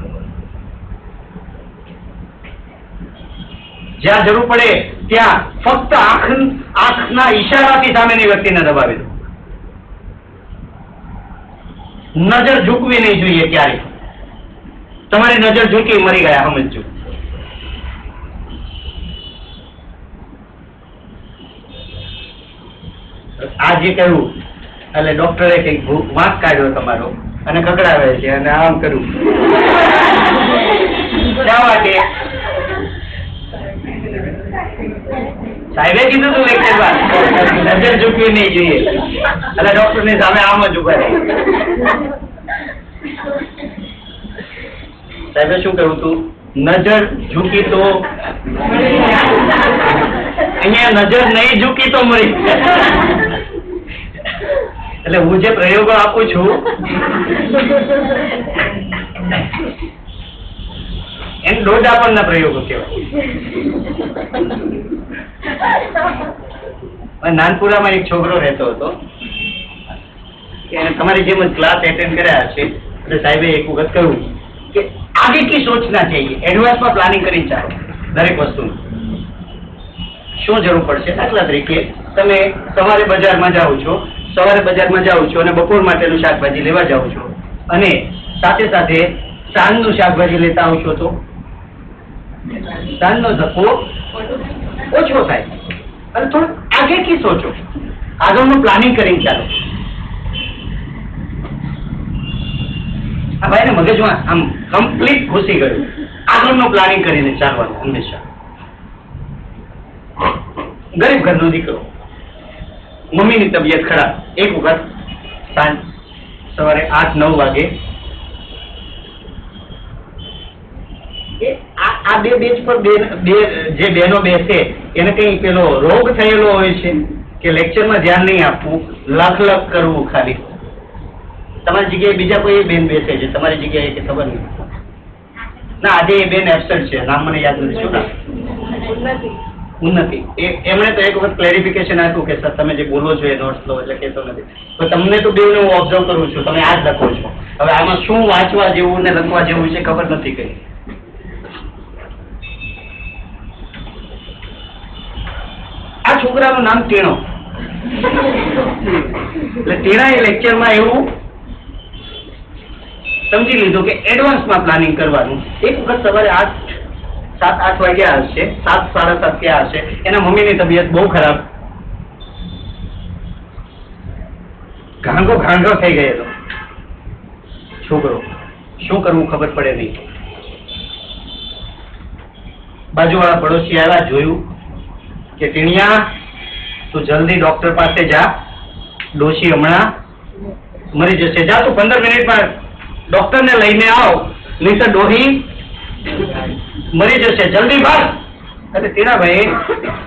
જ્યાં જરૂર પડે ત્યાં ફક્ત આંખના ઈશારાથી સામેની વ્યક્તિને દબાવી દો. નજર ઝૂકવી નહીં જોઈએ ક્યારે. તમારી નજર ઝૂકી મરી ગયા સમજજો. આ જે કહ્યું એટલે ડોક્ટરે કઈક વાંક કાઢ્યો તમારો અને કકડાવે છે અને આમ કર્યું. શા માટે? સાહેબે કીધું તું એક વાર નજર ઝૂકવી નહીં જોઈએ એટલે ડોક્ટર ની સામે આમ જ ઉભા રહે. સાહેબે શું કહ્યું તું? નજર ઝૂકી તો અહીંયા નજર નહીં ઝૂકી તો મરી. એટલે હું જે પ્રયોગો આપું છું એને દોઢાપણના પ્રયોગો કહેવાય. નાનપુરામાં એક છોકરો રહેતો હતો કે તમારી જેમ જ ક્લાસ એટેન્ડ કર્યા છે એટલે સાહેબે એક વખત કહ્યું કે આગે કી સોચના चाहिए, એડવાન્સમાં પ્લાનિંગ કરીને ચાલો દરેક વસ્તુનું. શું જરૂર પડશે? દાખલા તરીકે તમે સવારે બજારમાં જાઓ છો અને બપોર માટેનું શાકભાજી લેવા જાઓ છો અને સાથે સાથે સાંજનું શાકભાજી લેતા આવો છો તો સાંજનો ધક્કો ઓછો થાય. અને થોડું આગે કી સોચો, આગળનું પ્લાનિંગ કરીને ચાલો. આ ભાઈને મગજમાં આમ કમ્પ્લીટ ઘૂસી ગયું, આગળનું પ્લાનિંગ કરીને ચાલવાનું હંમેશા. ગરીબ ઘરનો દીકરો, મમ્મીની તબિયત ખરાબ. એક વખત સવારે 8-9 વાગે આ બે બેચ પર જે બહેનો બેસે એને કઈ પેલો રોગ થયેલો હોય છે કે લેક્ચરમાં ધ્યાન નહીં આપવું, લખ કરવું ખાલી. તમારી જગ્યાએ બીજા કોઈ બેન બેસે છે તમારી જગ્યાએ કે ખબર નહીં? ના, આજે એ બેન એબસેન્ટ છે, નામ મને યાદ નથી. શું નામ? ઉન્નતિ. એમણે તો એક વખત ક્લેરિફિકેશન આપ્યું કે સર તમે જે બોલો છો એ નોટ્સ લો એટલે કહેતો નથી. તો તમને તો બેઉને હું ઓબ્ઝર્વ કરું છું, તમે આ જ લખો છો. હવે આમાં શું વાંચવા જેવું ને લખવા જેવું છે ખબર નથી કઈ. આ છોકરાનું નામ ટેણો. એટલે ટેણા એ લેક્ચરમાં એવું સમજી લીધું કે એડવાન્સમાં પ્લાનિંગ કરવાનું. એક વખત સવારે 7-8 વાગ્યા હશે, 7-7:30 થયા હશે. એના મમ્મીની તબિયત બહુ ખરાબ, ઘાંઘો થઈ ગયેલો. છોકરો શું કરવું ખબર પડે નહીં. બાજુવાળા પડોશી આવ્યા, જોયું કે ટીણિયા તું જલ્દી ડોક્ટર પાસે જા, ડોશી હમણાં મરી જશે. જા તું 15 મિનિટમાં ડોક્ટરને લઈને આવ, નહીં તો ડોહી મરી જશે, જલ્દી ભાગ. એટલે ટીણાભાઈ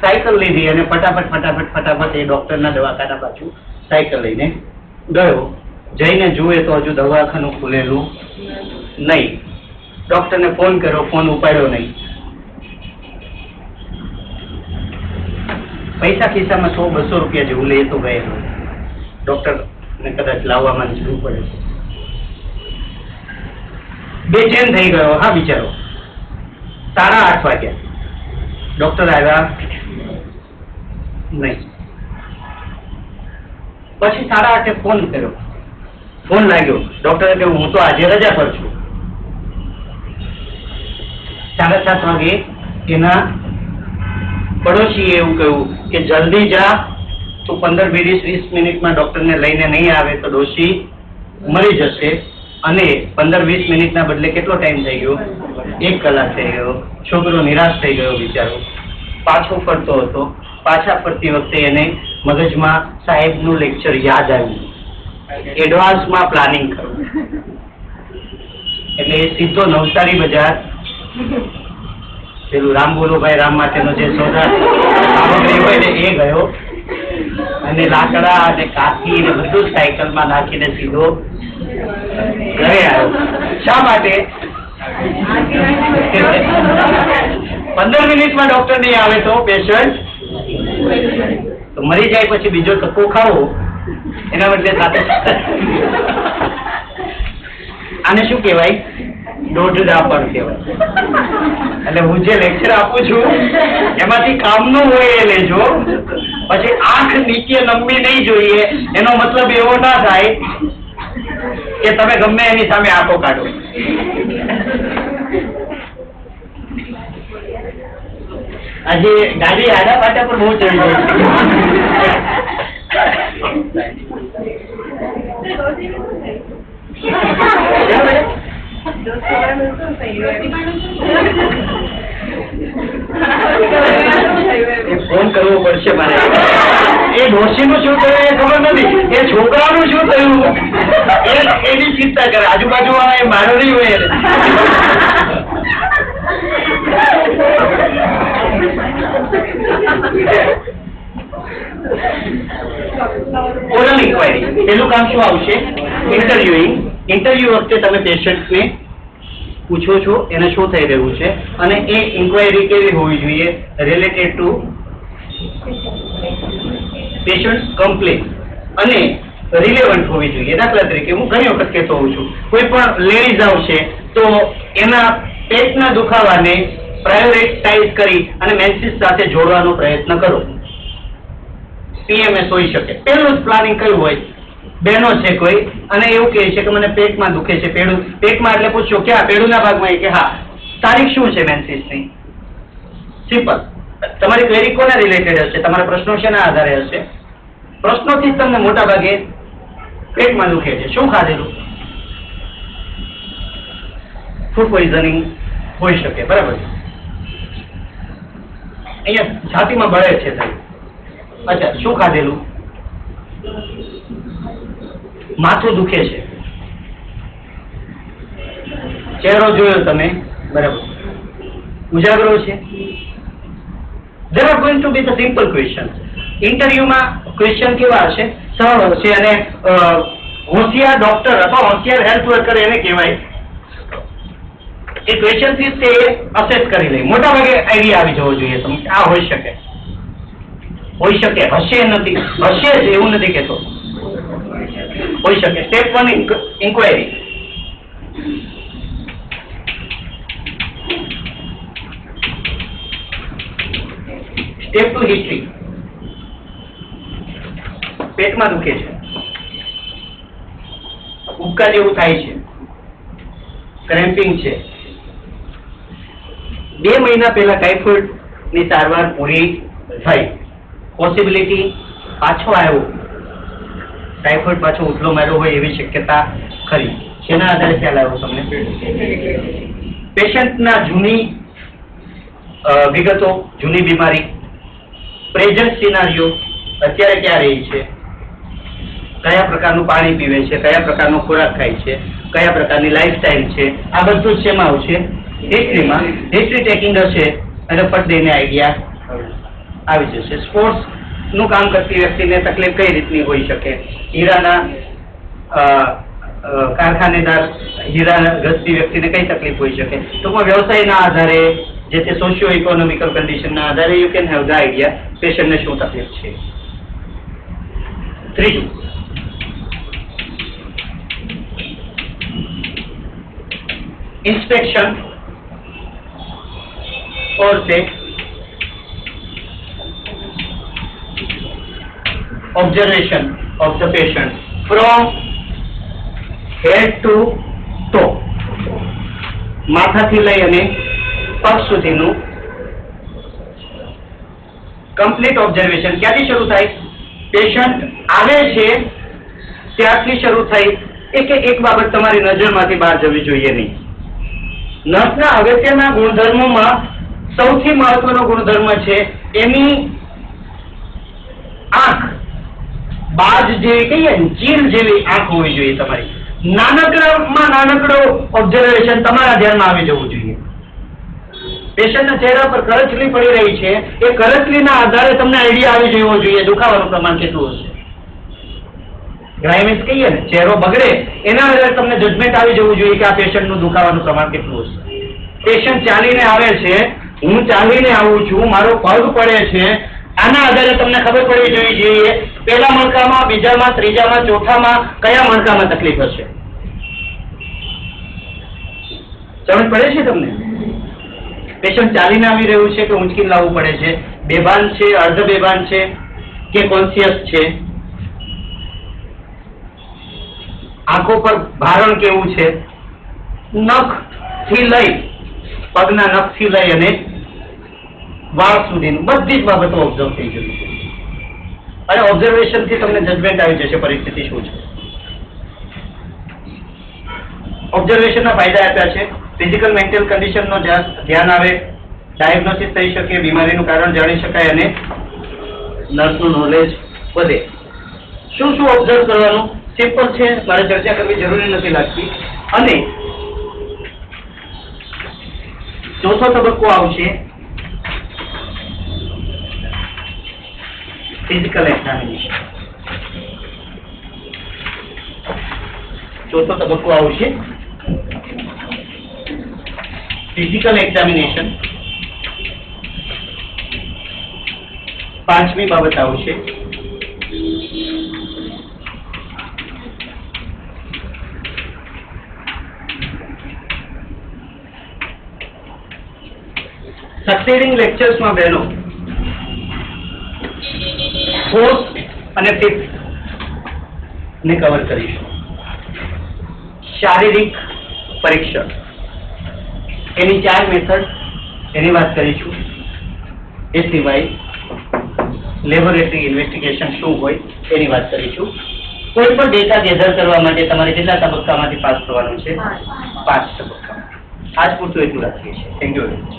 સાયકલ લીધી અને ફટાફટ એ ડોક્ટરના દવાખાના બાજુ સાયકલ લઈને ગયો. જઈને જુએ તો હજુ દવાખાનું ખુલેલું નહીં. ડોક્ટરને ફોન કર્યો, ફોન ઉપાડ્યો નહીં. પૈસા ખિસ્સામાં 100-200 રૂપિયા જેવું લે તો ગયેલો. ડોક્ટરને કદાચ લાવવામાં જરૂર પડે. બેચેન થઈ ગયો. હા બિચારો. 8:30 વાગ્યા. ડોક્ટર આવ્યા નહીં. પછી 8:30 ફોન કર્યો. ફોન લાગ્યો. ડોક્ટરે કહ્યું હું તો આજે રજા પર છું. 7:30 વાગે એના પડોશીએ એવું કહ્યું કે જલ્દી જા, તું 15-20 મિનિટમાં ડોક્ટરને લઈને નહીં આવે તો ડોશી મરી જશે. અને 15-20 મિનિટના બદલે કેટલો ટાઈમ થઈ ગયો? 1 કલાક થઈ ગયો. છોકરો નિરાશ થઈ ગયો બિચારો. પાછો ફરતો હતો. પાછા ફરતી વખતે એને મગજમાં સાહેબનું લેક્ચર યાદ આવ્યું, એડવાન્સમાં પ્લાનિંગ કરવું. એટલે એ સીધો નવસારી બજાર, પેલું રામ બોલો ભાઈ રામ માટેનો જે સોદા સામગ્રી હોય ને એ ગયો અને લાકડા અને કાકી ને બધું સાયકલમાં નાખીને સીધો ઘરે આવ્યો. શા માટે? 15 મિનિટમાં ડોક્ટર નહીં આવે તો પેશન્ટ તો મરી જાય. પછી બીજો ધક્કો ખાવો એના બદલે સાથે આને શું કહેવાય? દોઢડાપણ કહેવાય. એટલે હું જે લેક્ચર આપું છું એમાંથી કામનું હોય એ લેજો. પછી આંખ નીચે લંબી નહીં જોઈએ એનો મતલબ એવો ના થાય કે તમે ગમે એની સામે આંખો કાઢો. આજે ગાડી આડા પાટા પર બહુ ચડી જાય ફોન કરવો પડશે મારે. એ ડોશીનું શું થયું એ ખબર નથી, એ છોકરાનું શું થયું એની ચિંતા કરે. આજુબાજુ વાળા એ મારો નહીં હોય. પહેલું કામ શું આવશે? ઇન્ટરવ્યુઇંગ. ઇન્ટરવ્યુ વખતે તમે પેશન્ટને પૂછો છો એને શું થઈ રહ્યું છે, અને એ ઇન્ક્વાયરી કેવી હોવી જોઈએ? રિલેટેડ ટુ પેશન્ટ કમ્પ્લેન અને રિલેવન્ટ હોવી જોઈએ. દાખલા તરીકે હું ઘણી વખત કહેતો હોઉં છું, કોઈ પણ લેડીઝ આવશે તો એના પેટના દુખાવાને પ્રાયોરિટાઇઝ કરી અને મેન્સિસ સાથે જોડવાનો પ્રયત્ન કરો. પીએમએસ હોઈ શકે. પહેલું જ પ્લાનિંગ કયું હોય? બહેનો છે કોઈ અને એવું કહે છે કે મને પેટમાં દુખે છે. પેટમાં એટલે પૂછો ક્યાં? પેડુના ભાગમાં. કે હા, તારીખ શું છે મેન્સિસની? સિમ્પલ. તમારી ક્વેરી કોને રિલેટેડ હશે? તમારા પ્રશ્નો શેના આધારે હશે? પ્રશ્નોથી જ તમને મોટા ભાગે પેટમાં દુખે છે. શું ખાધેલું? ફૂડ પોઈઝનિંગ હોઈ શકે. બરાબર. અહીંયા છાતીમાં બળે છે સાહેબ. અચ્છા, શું ખાધેલું? માથું દુખે છે. ચહેરો જોયો તમે? બરાબર. ઉજાગરો છે? There are going to be the simple questions. ઇન્ટરવ્યુમાં ક્વેશ્ચન કેવા હશે? સરળ હશે. અને હોશિયાર ડોક્ટર અથવા હોશિયાર હેલ્થ વર્કર એને કહેવાય. એ ક્વેશ્ચન થી તે અસેસ કરી લે. મોટા ભાગે આઈડિયા આવી જવો જોઈએ તમને. આ હોઈ શકે, હોઈ શકે, હશે નથી, હશે જ એવું નથી કહેતો, હોઈ શકે. Step 1 enquiry. Step 2 history. પેટમાં દુખે છે, ઉબકા જેવું થાય છે, ક્રેમ્પિંગ છે, 2 મહિના પહેલા ટાઇફોઇડ ની સારવાર પૂરી થઈ, પોસિબિલિટી પાછો આવ્યો, ટાઇફોઇડ પાછો ઉથલો માર્યો હોય એવી શક્યતા ખરી. શેના આધારે ખ્યાલ આવ્યો તમને? પેશન્ટના જૂની વિગતો, જૂની બીમારી, પ્રેઝન્ટ સિનારીઓ, અત્યારે ક્યાં રહી છે, કયા પ્રકારનું પાણી પીવે છે, કયા પ્રકારનો ખોરાક ખાય છે, કયા પ્રકારની લાઈફસ્ટાઈલ છે, આ બધું જ શેમાં આવશે? હિસ્ટ્રીમાં. હિસ્ટ્રી ટેકિંગ હશે એટલે ફટ દઈને આઈડિયા આવી જશે. સ્પોર્ટ્સ નું કામ કરતી વ્યક્તિને તકલીફ કઈ રીતની હોઈ શકે? હીરાના કારખાનેદાર હીરા ઘસતી વ્યક્તિને કઈ તકલીફ હોઈ શકે? ટૂંકમાં વ્યવસાયના આધારે, જે તે સોશિયો ઇકોનોમિકલ કન્ડિશનના આધારે you can have the idea પેશન્ટને શું તકલીફ છે. ત્રીજું, inspection or say observation of the patient from head to toe. માથાથી લઈ અને પગ સુધીનું કમ્પ્લીટ ઓબ્ઝર્વેશન. ક્યાંથી શરૂ થાય? પેશન્ટ આવે છે ત્યારથી શરૂ થઈ. એક બાબત તમારી નજરમાંથી બહાર જવી જોઈએ નહીં. નસના અગત્યના ગુણધર્મોમાં સૌથી મહત્વનો ગુણધર્મ છે એની આંખ. બાજ જેવી કહીએ ને, ચીલ જેવી આંખ હોવી જોઈએ તમારી. નાનકડામાં નાનકડો ઓબ્ઝર્વેશન તમારા ધ્યાનમાં આવી જવું જોઈએ. પેશન્ટના ચહેરા પર કરચલી પડી રહી છે, એ કરચલીના આધારે તમને આઈડિયા આવી જવો જોઈએ દુખાવાનું પ્રમાણ કેટલું હશે. ડ્રાયનેસ કહીએ ને, ચહેરો બગડે એના આધારે તમને જજમેન્ટ આવી જવું જોઈએ કે આ પેશન્ટનું દુખાવાનું પ્રમાણ કેટલું હશે. પેશન્ટ ચાલીને આવે છે, હું ચાલીને આવું છું, મારો પગ પડે છે, આના આધારે તમને ખબર પડવી જોઈએ પહેલા મણકામાં, બીજામાં, ત્રીજામાં, ચોથામાં કયા મણકામાં તકલીફ હશે. સમજ પડે છે તમને? પેશન્ટ ચાલીને આવી રહ્યું છે કે ઊંચકીને લાવવું પડે છે, બેભાન છે, અર્ધ બેભાન છે કે કોન્શિયસ છે, આંખો પર ભારણ કેવું છે, નખથી લઈ, પગના નખથી લઈ અને વાળ સુધીનું બધી જ બાબતો ઓબ્ઝર્વ થઈ જશે. અને ઓબ્ઝર્વેશન થી તમને જજમેન્ટ આવી જશે પરિસ્થિતિ શું છે. ઓબ્ઝર્વેશનના ફાયદા આપ્યા છે. ફિઝિકલ મેન્ટલ કન્ડિશનનો ધ્યાન આવે, ડાયગ્નોસિસ થઈ શકે, બીમારીનું કારણ જાણી શકાય અને નર્સનું નોલેજ વધે. શું શું ઓબ્ઝર્વ કરવાનું? સિમ્પલ છે, મારે ચર્ચા કરવી જરૂરી નથી લાગતી. અને ચોથો તબક્કો આવશે ફિઝિકલ એક્ઝામિનેશન. ચોથો તબક્કો આવશે ફિઝિકલ એક્ઝામિનેશન. પાંચમી બાબત આવશે સક્સીડિંગ લેક્ચર્સમાં બહેનો ફોર્થ અને ફિફ્થ ને કવર કરીશું. શારીરિક પરીક્ષણ એની 4 મેથડ એની વાત કરીશું. એ સિવાય લેબોરેટરી ઇન્વેસ્ટિગેશન શું હોય એની વાત કરીશું. કોઈ પણ ડેટા ગેધર કરવા માટે તમારે કેટલા તબક્કામાંથી પાસ થવાનું છે? 5 તબક્કા. આજ પૂરતું એટલું રાખીએ છીએ. Thank you very much.